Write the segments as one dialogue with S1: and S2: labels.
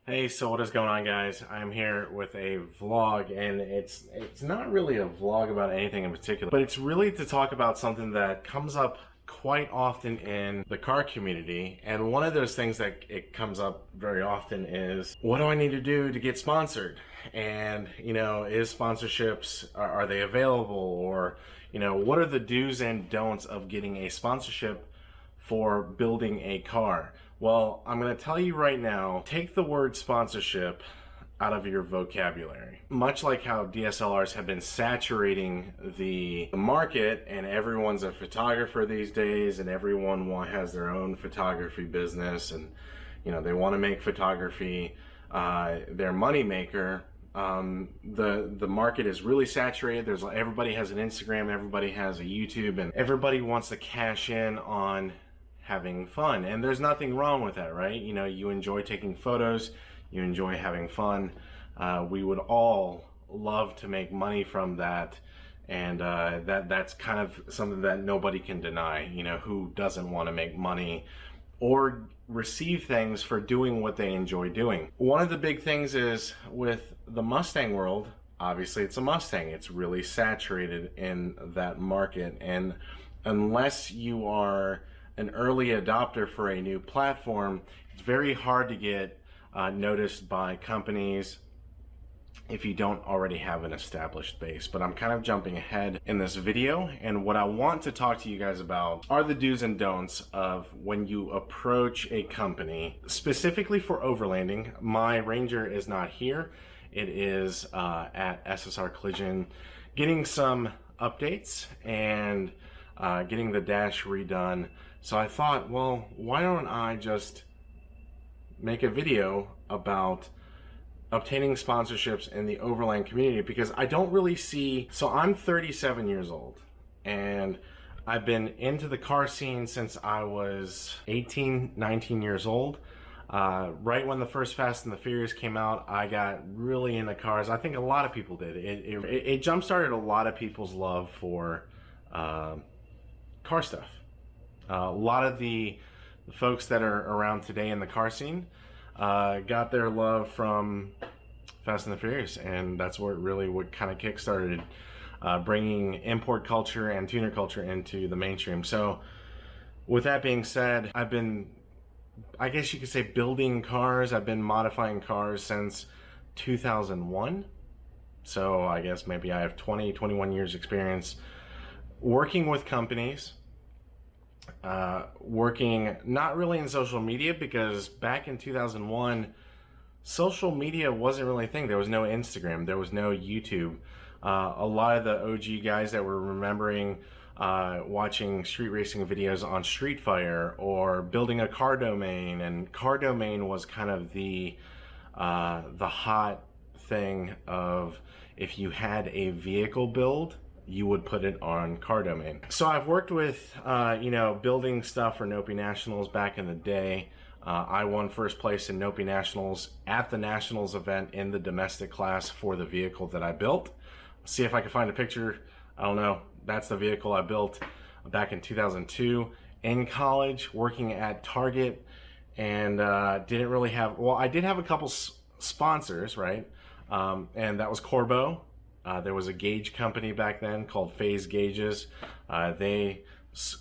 S1: Hey, so what is going on, guys? I'm here with a vlog, and it's not really a vlog about anything in particular, but it's really to talk about something that comes up quite often in the car community. And one of those things that it comes up very often is, what do I need to do to get sponsored? And is sponsorships, are they available? Or what are the do's and don'ts of getting a sponsorship for building a car? Well, I'm going to tell you right now, take the word sponsorship out of your vocabulary. Much like how DSLRs have been saturating the market, and everyone's a photographer these days, and everyone has their own photography business, and they want to make photography their money maker. The market is really saturated. Everybody has an Instagram, everybody has a YouTube, and everybody wants to cash in on having fun. And there's nothing wrong with that, right? You enjoy taking photos, you enjoy having fun. We would all love to make money from that, and that's kind of something that nobody can deny. Who doesn't want to make money or receive things for doing what they enjoy doing? One of the big things is with the Mustang world. Obviously, it's a Mustang. It's really saturated in that market, and unless you are an early adopter for a new platform, it's very hard to get noticed by companies if you don't already have an established base. But I'm kind of jumping ahead in this video, and what I want to talk to you guys about are the do's and don'ts of when you approach a company. Specifically for overlanding, my Ranger is not here. It is at SSR Collision, getting some updates and getting the dash redone. So I thought, well, why don't I just make a video about obtaining sponsorships in the Overland community? Because I don't really see, so I'm 37 years old, and I've been into the car scene since I was 18, 19 years old. Right when the first Fast and the Furious came out, I got really into cars. I think a lot of people did. It jump-started a lot of people's love for car stuff. A lot of the folks that are around today in the car scene got their love from Fast and the Furious, and that's what kind of kick-started bringing import culture and tuner culture into the mainstream. So with that being said, I've been, I guess you could say, building cars. I've been modifying cars since 2001. So I guess maybe I have 21 years experience working with companies. Working not really in social media, because back in 2001 social media wasn't really a thing. There was no Instagram, there was no YouTube. A lot of the OG guys that were remembering watching street racing videos on Street Fire or building a car domain, and car domain was kind of the hot thing of, if you had a vehicle build, you would put it on car domain. So I've worked with, building stuff for Nopi Nationals back in the day. I won first place in Nopi Nationals at the Nationals event in the domestic class for the vehicle that I built. See if I can find a picture. I don't know. That's the vehicle I built back in 2002 in college, working at Target, and didn't really have, well, I did have a couple sponsors, right? And that was Corbeau. There was a gauge company back then called Phase Gauges. They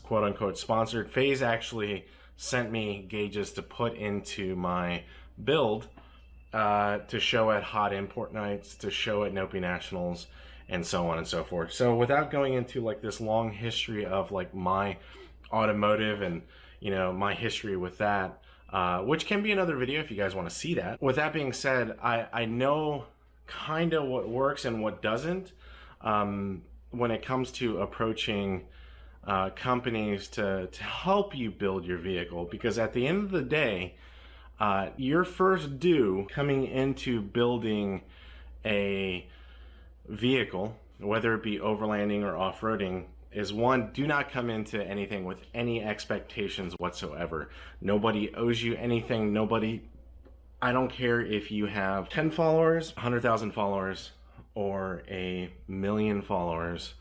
S1: quote unquote sponsored. Phase actually sent me gauges to put into my build to show at hot import nights, to show at Nopi Nationals, and so on and so forth. So without going into like this long history of like my automotive and my history with that, which can be another video if you guys want to see that. With that being said, I know kind of what works and what doesn't when it comes to approaching companies to help you build your vehicle. Because at the end of the day, your first due coming into building a vehicle, whether it be overlanding or off-roading, is one, do not come into anything with any expectations whatsoever. Nobody owes you anything. I don't care if you have 10 followers, 100,000 followers, or 1 million followers.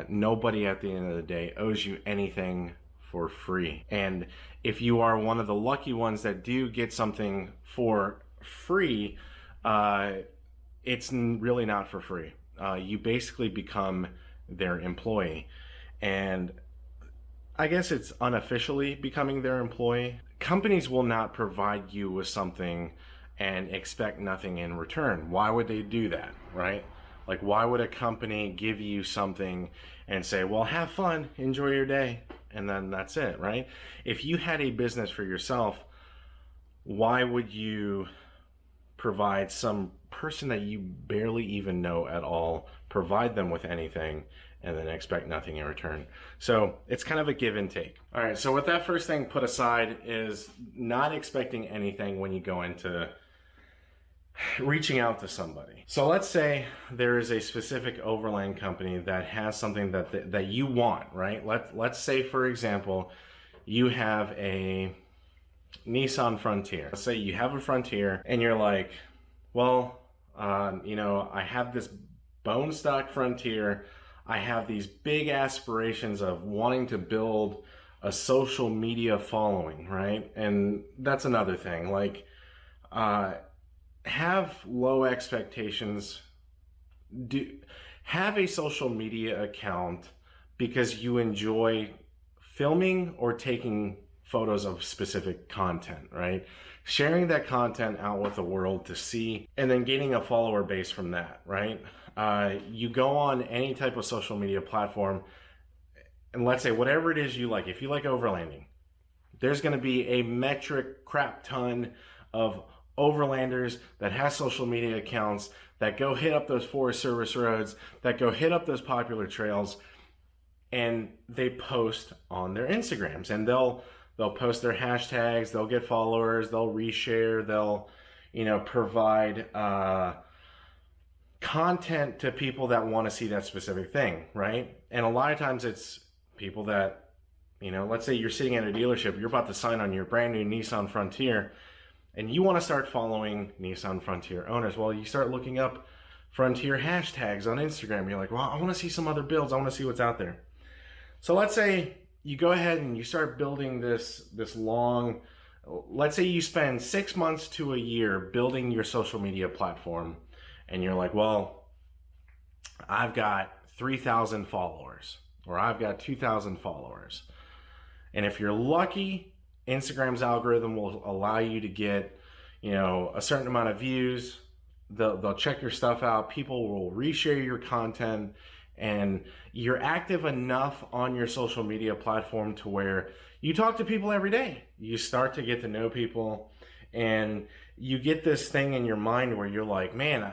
S1: Nobody at the end of the day owes you anything for free. And if you are one of the lucky ones that do get something for free, it's really not for free. You basically become their employee. And I guess it's unofficially becoming their employee. Companies will not provide you with something and expect nothing in return. Why would they do that, right? Like, why would a company give you something and say, well, have fun, enjoy your day, and then that's it, right? If you had a business for yourself, why would you provide some person that you barely even know at all, provide them with anything, and then expect nothing in return? So it's kind of a give and take. All right, so with that first thing put aside is not expecting anything when you go into reaching out to somebody. So let's say there is a specific Overland company that has something that you want, right? Let's say, for example, you have a Nissan Frontier. Let's say you have a Frontier and you're like, well, I have this bone stock Frontier. I have these big aspirations of wanting to build a social media following, right? And that's another thing. Like, have low expectations. Have a social media account because you enjoy filming or taking photos of specific content, right? Sharing that content out with the world to see, and then gaining a follower base from that, right? You go on any type of social media platform, and let's say whatever it is you like. If you like overlanding, there's going to be a metric crap ton of overlanders that have social media accounts that go hit up those Forest Service roads, that go hit up those popular trails, and they post on their Instagrams, and they'll post their hashtags, they'll get followers, they'll reshare, they'll provide content to people that want to see that specific thing, right? And a lot of times it's people that, let's say you're sitting at a dealership, you're about to sign on your brand new Nissan Frontier, and you want to start following Nissan Frontier owners. Well, you start looking up Frontier hashtags on Instagram. You're like, well, I want to see some other builds. I want to see what's out there. So let's say you go ahead and you start building this long, let's say you spend 6 months to a year building your social media platform, and you're like, well, I've got 3,000 followers, or I've got 2,000 followers. And if you're lucky, Instagram's algorithm will allow you to get, a certain amount of views. They'll check your stuff out. People will reshare your content, and you're active enough on your social media platform to where you talk to people every day. You start to get to know people, and you get this thing in your mind where you're like, man,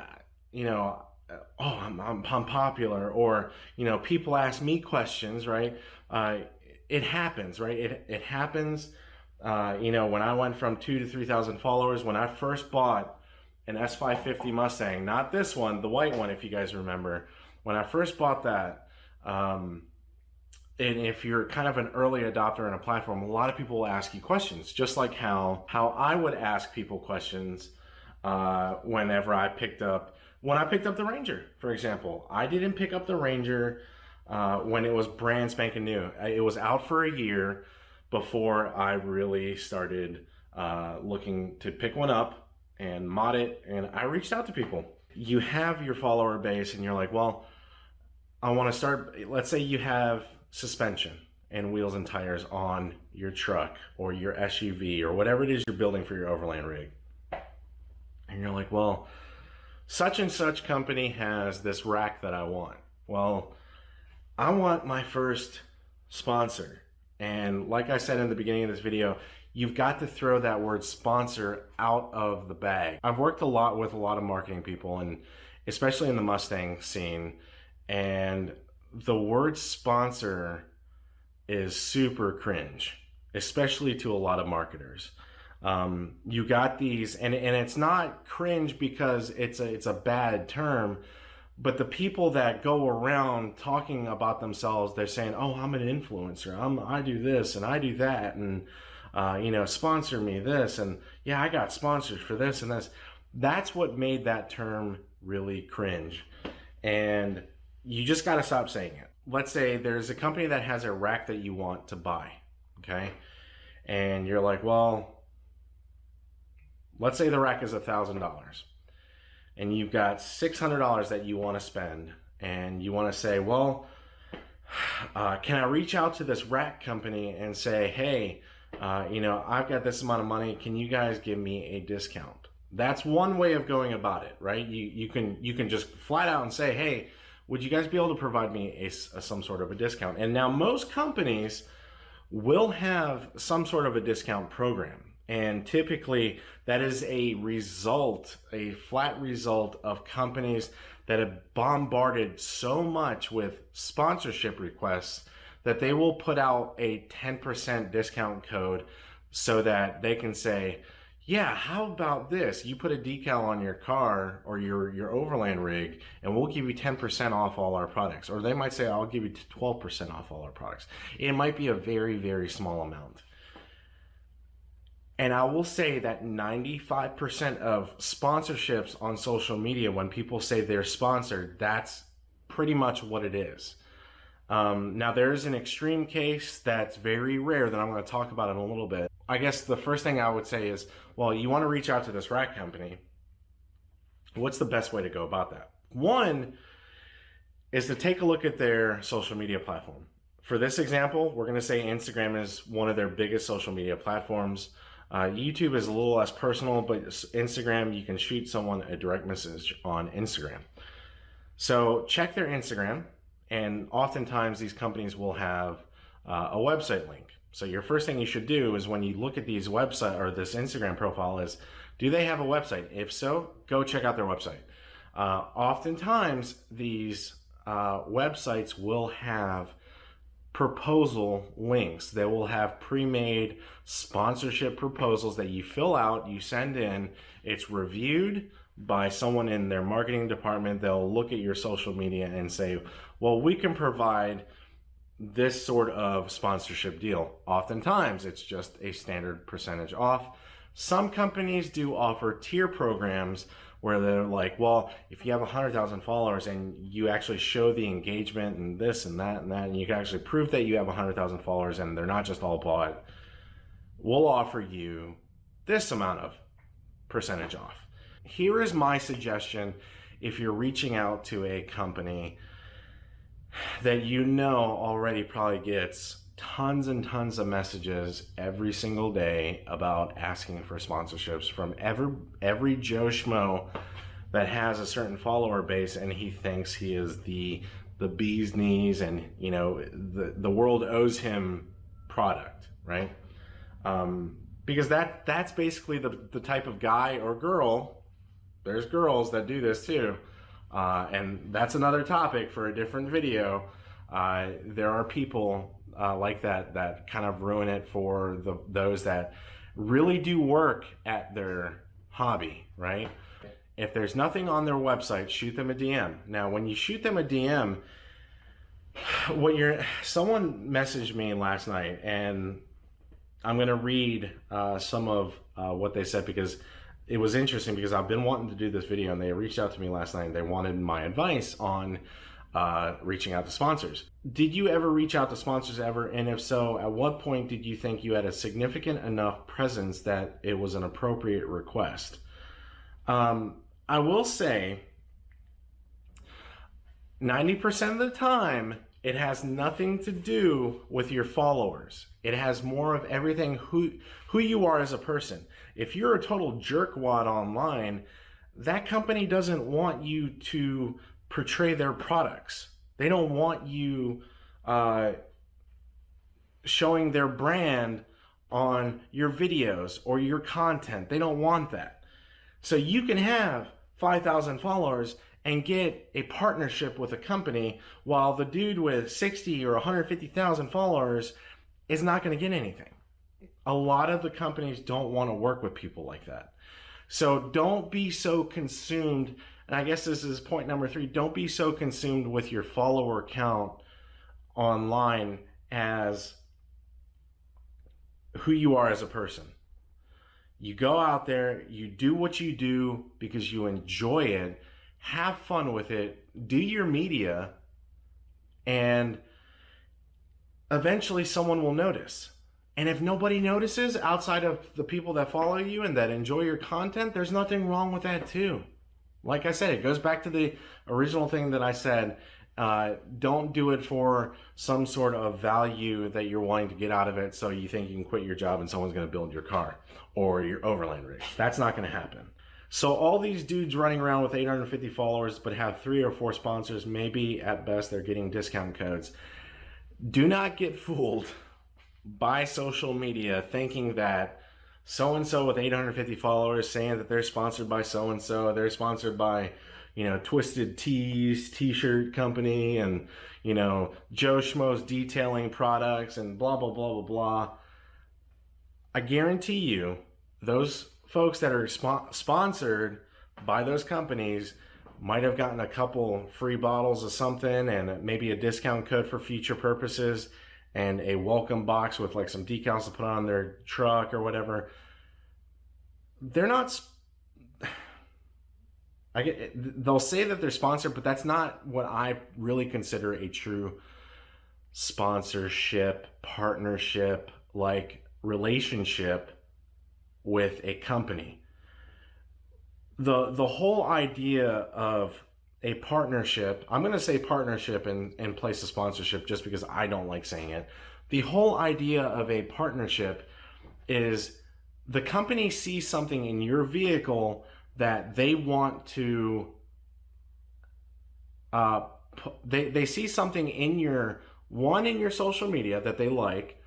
S1: I'm popular, or people ask me questions, right? It happens, right? It happens. When I went from 2,000 to 3,000 followers, when I first bought an S550 Mustang, not this one, the white one, if you guys remember, when I first bought that, and if you're kind of an early adopter on a platform, a lot of people will ask you questions, just like how I would ask people questions whenever I picked up the Ranger, for example. I didn't pick up the Ranger when it was brand spanking new. It was out for a year before I really started looking to pick one up and mod it, and I reached out to people. You have your follower base, and you're like, well, I want to start. Let's say you have suspension and wheels and tires on your truck or your SUV or whatever it is you're building for your overland rig, and you're like, well, such and such company has this rack that I want. Well, I want my first sponsor. And like I said in the beginning of this video, you've got to throw that word sponsor out of the bag. I've worked a lot with a lot of marketing people, and especially in the Mustang scene, and the word sponsor is super cringe, especially to a lot of marketers. You got these, and it's not cringe because it's a bad term, but the people that go around talking about themselves, they're saying, oh, I'm an influencer, I do this and I do that, and sponsor me this, and yeah, I got sponsors for this and this. That's what made that term really cringe, and you just got to stop saying it. Let's say there's a company that has a rack that you want to buy, okay? And you're like, well, let's say the rack is $1,000 and you've got $600 that you want to spend, and you want to say, well, can I reach out to this rack company and say, hey, I've got this amount of money, can you guys give me a discount? That's one way of going about it, right? You can just flat out and say, hey, would you guys be able to provide me some sort of a discount? And now most companies will have some sort of a discount program. And typically that is a flat result of companies that have bombarded so much with sponsorship requests that they will put out a 10% discount code so that they can say, yeah, how about this? You put a decal on your car or your Overland rig and we'll give you 10% off all our products. Or they might say, I'll give you 12% off all our products. It might be a very, very small amount. And I will say that 95% of sponsorships on social media, when people say they're sponsored, that's pretty much what it is. Now there is an extreme case that's very rare that I'm going to talk about in a little bit. I guess the first thing I would say is, well, you want to reach out to this rack company. What's the best way to go about that? One is to take a look at their social media platform. For this example, we're going to say Instagram is one of their biggest social media platforms. YouTube is a little less personal, but Instagram, you can shoot someone a direct message on Instagram. So check their Instagram, and oftentimes these companies will have a website link. So your first thing you should do is when you look at these website or this Instagram profile is, do they have a website? If so, go check out their website. Oftentimes these websites will have proposal links. They will have pre-made sponsorship proposals that you fill out, you send in, it's reviewed by someone in their marketing department. They'll look at your social media and say, well, we can provide this sort of sponsorship deal. Oftentimes it's just a standard percentage off. Some companies do offer tier programs where they're like, well, if you have 100,000 followers and you actually show the engagement and this and that and that, and you can actually prove that you have 100,000 followers and they're not just all bought, we'll offer you this amount of percentage off. Here is my suggestion if you're reaching out to a company that you know already probably gets tons and tons of messages every single day about asking for sponsorships from every Joe Schmo that has a certain follower base, and he thinks he is the bee's knees, and the world owes him product, right? Because that's basically the type of guy or girl. There's girls that do this too, and that's another topic for a different video. There are people like that kind of ruin it for those that really do work at their hobby, right? If there's nothing on their website, shoot them a DM. Now, when you shoot them a DM, someone messaged me last night, and I'm going to read some of what they said, because it was interesting, because I've been wanting to do this video, and they reached out to me last night and they wanted my advice on reaching out to sponsors. Did you ever reach out to sponsors ever? And if so, at what point did you think you had a significant enough presence that it was an appropriate request? I will say 90% of the time, it has nothing to do with your followers. It has more of everything who you are as a person. If you're a total jerkwad online, that company doesn't want you to portray their products. They don't want you showing their brand on your videos or your content. They don't want that. So you can have 5,000 followers and get a partnership with a company, while the dude with 60 or 150,000 followers is not going to get anything. A lot of the companies don't want to work with people like that. So don't be so consumed, and I guess this is point number 3, don't be so consumed with your follower count online as who you are as a person. You go out there, you do what you do because you enjoy it, have fun with it, do your media, and eventually someone will notice. And if nobody notices outside of the people that follow you and that enjoy your content, there's nothing wrong with that too. Like I said, it goes back to the original thing that I said. Don't do it for some sort of value that you're wanting to get out of it, so you think you can quit your job and someone's going to build your car or your Overland rig. That's not going to happen. So all these dudes running around with 850 followers but have 3 or 4 sponsors, maybe at best they're getting discount codes. Do not get fooled by social media thinking that so-and-so with 850 followers saying that they're sponsored by so-and-so, they're sponsored by, you know, Twisted Tees t-shirt company and, you know, Joe Schmo's detailing products and blah, blah, blah, blah, blah. I guarantee you those folks that are sponsored by those companies might have gotten a couple free bottles of something and maybe a discount code for future purposes and a welcome box with like some decals to put on their truck or whatever. They're not... they'll say that they're sponsored, but that's not what I really consider a true sponsorship, partnership, like relationship with a company. The whole idea of a partnership, I'm going to say partnership in place of sponsorship just because I don't like saying it. The whole idea of a partnership is the company sees something in your vehicle that they want to, they see something in your, one, in your social media that they like,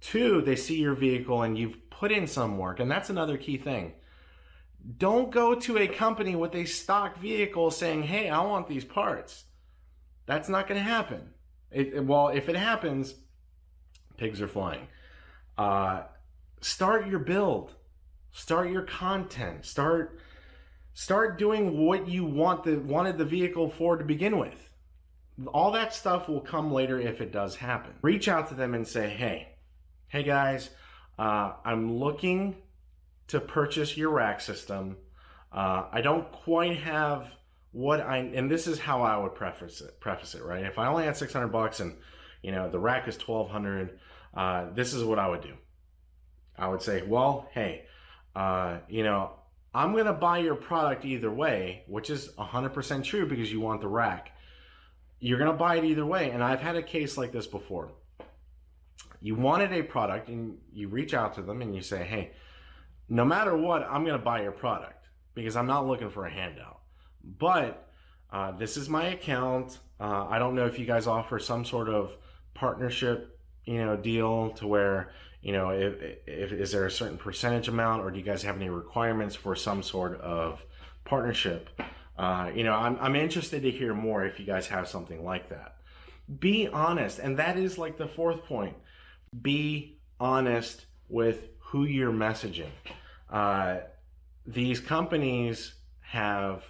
S1: 2, they see your vehicle and you've put in some work, and that's another key thing. Don't go to a company with a stock vehicle saying, hey, I want these parts. That's not going to happen. Well, if it happens, pigs are flying. Start your build. Start your content. Start doing what you wanted the vehicle for to begin with. All that stuff will come later if it does happen. Reach out to them and say, hey guys, I'm looking to purchase your rack system. I don't quite have what and this is how I would preface it, right? If I only had $600 and, you know, the rack is $1,200, this is what I would do. I would say, well, hey, you know, I'm going to buy your product either way, which is 100% true because you want the rack. You're going to buy it either way. And I've had a case like this before. You wanted a product and you reach out to them and you say, hey, no matter what, I'm going to buy your product because I'm not looking for a handout. But this is my account. I don't know if you guys offer some sort of partnership, you know, deal to where, you know, if is there a certain percentage amount, or do you guys have any requirements for some sort of partnership? You know, I'm interested to hear more if you guys have something like that. Be honest, and that is like the 4th point. Be honest with who you're messaging. These companies have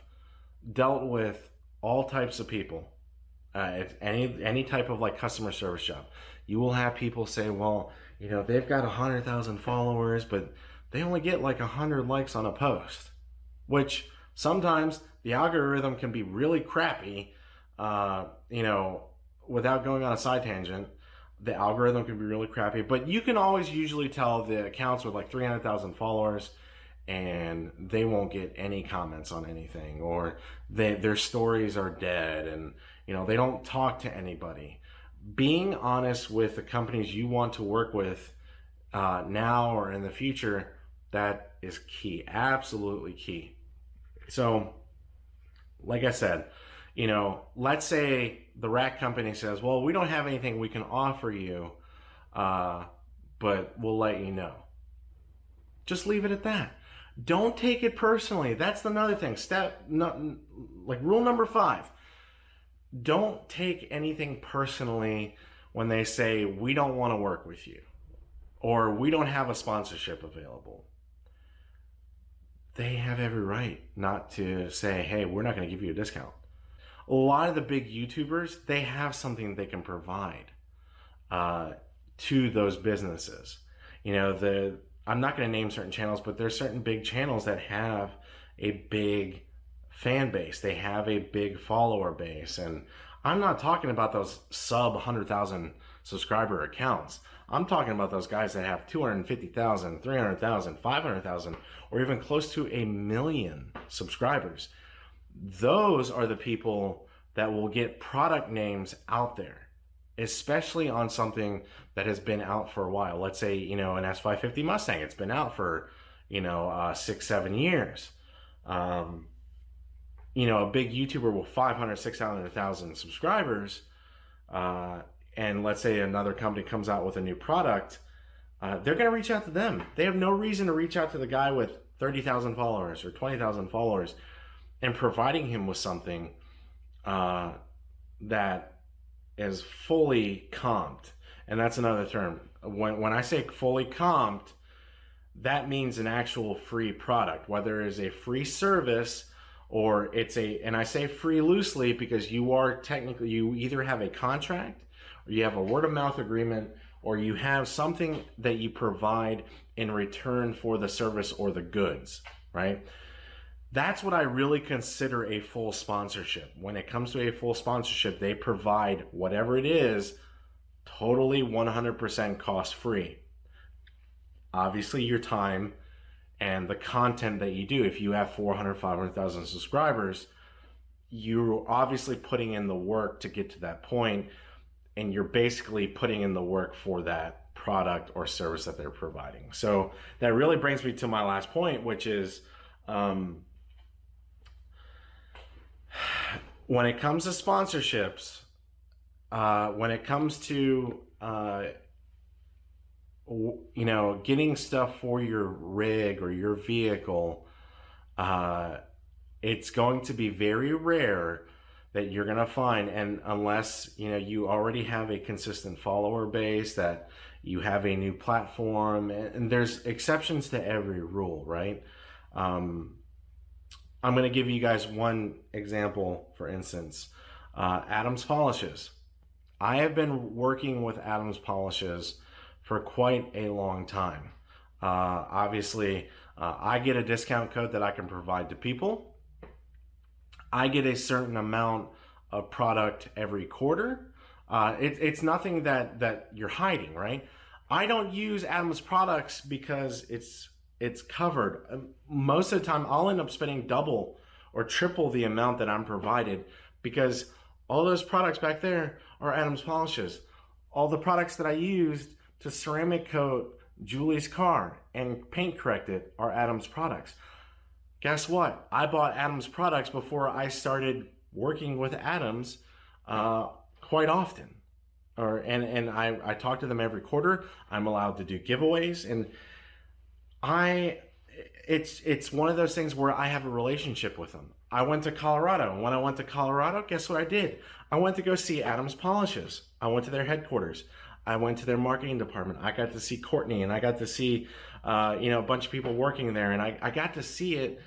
S1: dealt with all types of people. Any type of like customer service job. You will have people say, well, you know, they've got 100,000 followers, but they only get like 100 likes on a post, which sometimes the algorithm can be really crappy. You know, without going on a side tangent, the algorithm can be really crappy, but you can always usually tell the accounts with like 300,000 followers and they won't get any comments on anything, or their stories are dead and, you know, they don't talk to anybody. Being honest with the companies you want to work with now or in the future, that is key, absolutely key. So, like I said, you know, let's say the rack company says, well, we don't have anything we can offer you, but we'll let you know. Just leave it at that. Don't take it personally. That's another thing. Rule number 5. Don't take anything personally when they say, we don't want to work with you, or we don't have a sponsorship available. They have every right not to say, hey, we're not going to give you a discount. A lot of the big YouTubers, they have something they can provide to those businesses. You know, I'm not going to name certain channels, but there's certain big channels that have a big fan base. They have a big follower base. And I'm not talking about those sub 100,000 subscriber accounts. I'm talking about those guys that have 250,000, 300,000, 500,000, or even close to 1 million subscribers. Those are the people that will get product names out there, especially on something that has been out for a while. Let's say, you know, an S550 Mustang, it's been out for, you know, 6-7 years. You know, a big YouTuber with 500, 600,000 subscribers, and let's say another company comes out with a new product, they're going to reach out to them. They have no reason to reach out to the guy with 30,000 followers or 20,000 followers and providing him with something that is fully comped. And that's another term. When I say fully comped, that means an actual free product, whether it's a free service or it's a, and I say free loosely because you are technically, you either have a contract or you have a word of mouth agreement or you have something that you provide in return for the service or the goods, right? That's what I really consider a full sponsorship. When it comes to a full sponsorship, they provide whatever it is totally 100% cost free. Obviously your time and the content that you do. If you have 400, 500,000 subscribers, you're obviously putting in the work to get to that point, and you're basically putting in the work for that product or service that they're providing. So that really brings me to my last point, which is when it comes to sponsorships, when it comes to you know, getting stuff for your rig or your vehicle, it's going to be very rare that you're going to find, and unless, you know, you already have a consistent follower base, that you have a new platform, and there's exceptions to every rule, right? I'm going to give you guys one example, for instance, Adams Polishes. I have been working with Adams Polishes for quite a long time. Obviously, I get a discount code that I can provide to people. I get a certain amount of product every quarter. It's nothing that you're hiding, right? I don't use Adams products because it's covered. Most of the time, I'll end up spending double or triple the amount that I'm provided because all those products back there are Adams Polishes. All the products that I used to ceramic coat Julie's car and paint correct it are Adams products. Guess what? I bought Adams products before I started working with Adams quite often. And I talk to them every quarter. I'm allowed to do giveaways, and it's one of those things where I have a relationship with them. I went to Colorado, and when I went to Colorado, guess what I did? I went to go see Adams Polishes. I went to their headquarters. I went to their marketing department. I got to see Courtney, and I got to see you know, a bunch of people working there, and I got to see it.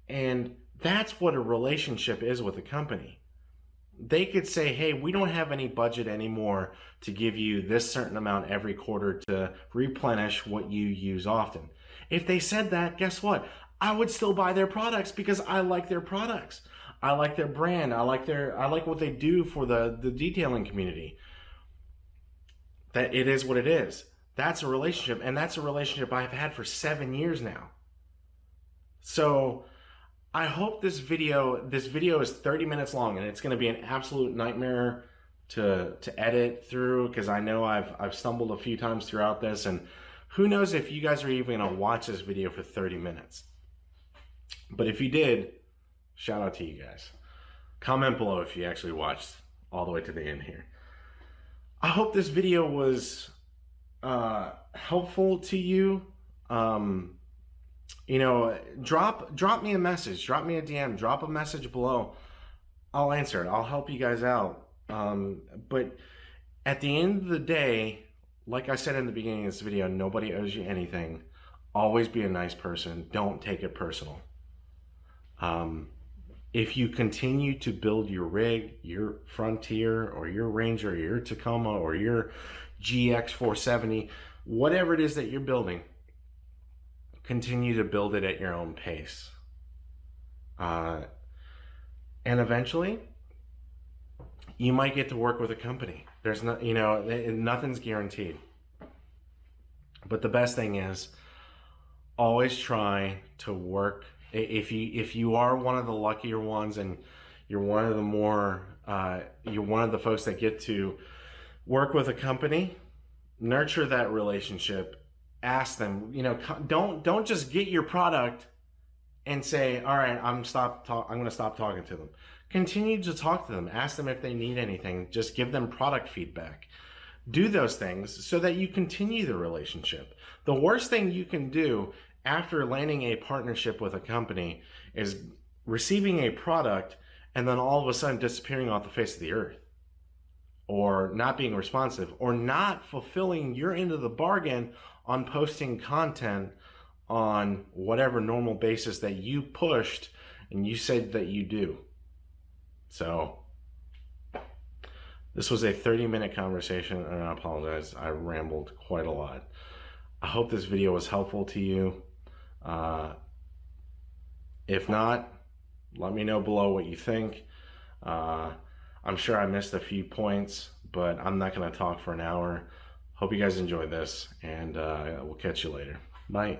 S1: And that's what a relationship is with a company. They could say, hey, we don't have any budget anymore to give you this certain amount every quarter to replenish what you use often. If they said that, guess what? I would still buy their products because I like their products. I like their brand. I like what they do for the detailing community. That it is what it is. That's a relationship, and that's a relationship I've had for 7 years now. So I hope this video is 30 minutes long, and it's going to be an absolute nightmare to edit through because I know I've stumbled a few times throughout this, and who knows if you guys are even going to watch this video for 30 minutes. But if you did, shout out to you guys. Comment below if you actually watched all the way to the end here. I hope this video was helpful to you. You know, drop me a message, drop me a DM, drop a message below. I'll answer it. I'll help you guys out. But at the end of the day, like I said in the beginning of this video, nobody owes you anything. Always be a nice person. Don't take it personal. If you continue to build your rig, your Frontier or your Ranger or your Tacoma or your GX 470, whatever it is that you're building, continue to build it at your own pace. And eventually, you might get to work with a company. There's no, you know, nothing's guaranteed. But the best thing is always try to work. If you are one of the luckier ones and you're one of the more you're one of the folks that get to work with a company, nurture that relationship. Ask them, don't just get your product and say, all right, I'm going to stop talking to them. Continue to talk to them. Ask them if they need anything. Just give them product feedback. Do those things so that you continue the relationship. The worst thing you can do after landing a partnership with a company is receiving a product and then all of a sudden disappearing off the face of the earth, or not being responsive, or not fulfilling your end of the bargain on posting content on whatever normal basis that you pushed and you said that you do. So this was a 30-minute conversation, and I apologize, I rambled quite a lot. I hope this video was helpful to you. If not, let me know below what you think. I'm sure I missed a few points, but I'm not going to talk for an hour. Hope you guys enjoyed this, and we'll catch you later. Bye.